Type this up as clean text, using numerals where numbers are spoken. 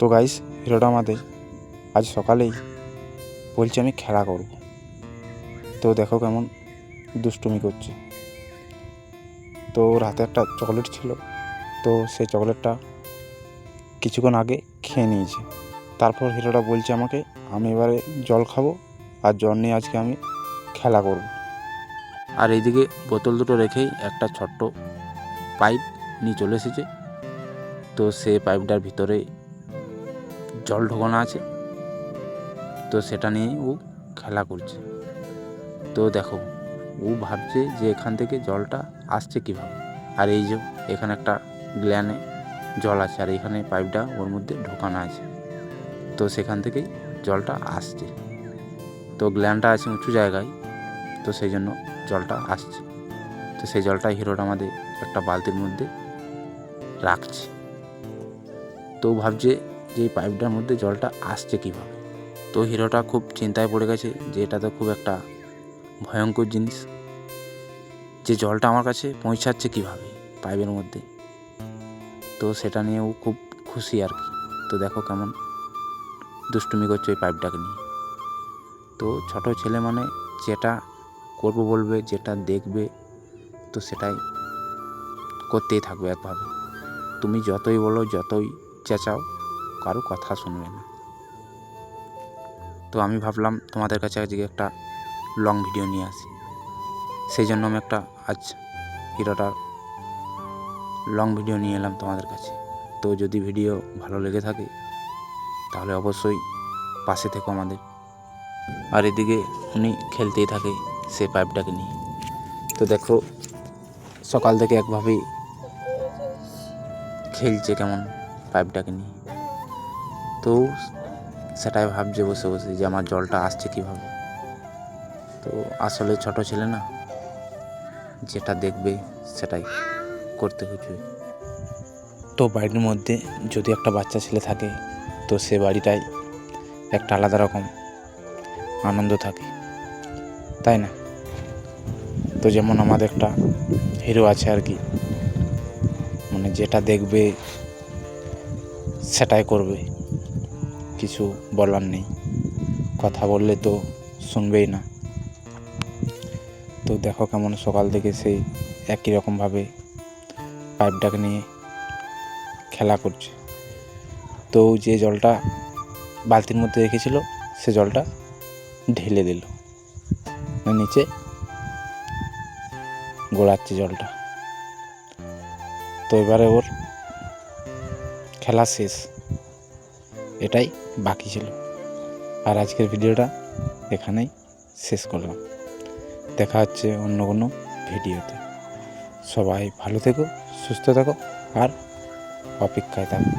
তো গাইস, হিরোটা আমাদের আজ সকালেই বলছে আমি খেলা করব। তো দেখো কেমন দুষ্টুমি করছে। তো ওর হাতে একটা চকলেট ছিল, তো সেই চকলেটটা কিছুক্ষণ আগে খেয়ে নিয়েছে। তারপর হিরোটা বলছে আমাকে আমি এবারে জল খাবো, আর জল নিয়ে আজকে আমি খেলা করব। আর এইদিকে বোতল দুটো রেখেই একটা ছোট্ট পাইপ নিয়ে চলে এসেছে। তো সেই পাইপটার ভিতরে জল ঢোকানো আছে, তো সেটা নিয়ে ও খেলা করছে। তো দেখো, ও ভাবছে যে এখান থেকে জলটা আসছে কীভাবে। আর এই যে এখানে একটা গ্ল্যানে জল আছে, আর এখানে পাইপটা ওর মধ্যে ঢোকানো আছে, তো সেখান থেকেই জলটা আসছে। তো গ্ল্যানটা আছে উঁচু জায়গায়, তো সেই জন্য জলটা আসছে। তো সেই জলটা হিরোটা আমাদের একটা বালতির মধ্যে রাখছে। তো ভাবছে যে এই পাইপটার মধ্যে জলটা আসছে কীভাবে। তো হিরোটা খুব চিন্তায় পড়ে গেছে যে এটা তো খুব একটা ভয়ঙ্কর জিনিস, যে জলটা আমার কাছে পৌঁছাচ্ছে কীভাবে পাইপের মধ্যে। তো সেটা নিয়ে ও খুব খুশি আর কি। তো দেখো কেমন দুষ্টুমি করছে এই পাইপটাকে নিয়ে। তো ছোট ছেলে মানে যেটা করবো বলবে, যেটা দেখবে, তো সেটাই করতেই থাকবে একভাবে। তুমি যতই বলো, যতই চেঁচাও, কারো কথা শুনবে না। তো আমি ভাবলাম তোমাদের কাছে আজকে একটা লং ভিডিও নিয়ে আসি, সেই জন্য আমি একটা আজ হিরোটার লং ভিডিও নিয়ে এলাম তোমাদের কাছে। তো যদি ভিডিও ভালো লেগে থাকে তাহলে অবশ্যই পাশে থেকো আমাদের। আর এদিকে উনি খেলতেই থাকে সে পাইপটাকে নিয়ে। তো দেখো সকাল থেকে একভাবেই খেলছে কেমন পাইপটাকে নিয়ে। তো সেটাই ভাবছে বসে বসে যে আমার জলটা আসছে কীভাবে। তো আসলে ছোট ছেলে না, যেটা দেখবে সেটাই করতে হচ্ছে। তো বাড়ির মধ্যে যদি একটা বাচ্চা ছেলে থাকে, তো সে বাড়িটাই একটা আলাদা রকম আনন্দ থাকে, তাই না? তো যেমন আমাদের একটা হিরো আছে আর কি, মানে যেটা দেখবে সেটাই করবে, কিছু বলার নেই। কথা বললে তো শুনবেই না। তো দেখো কেমন সকাল থেকে সেই একই রকমভাবে পাইপটাকে নিয়ে খেলা করছে। তো যে জলটা বালতির মধ্যে রেখেছিল সে জলটা ঢেলে দিল, নিচে গড়াচ্ছে জলটা। তো এবারে ওর খেলা শেষ, এটাই বাকি ছিল। আর আজকের ভিডিওটা এখানেই শেষ করলাম। দেখা হচ্ছে অন্য কোনো ভিডিওতে। সবাই ভালো থেকো, সুস্থ থাকো, আর অপেক্ষায় থাকো।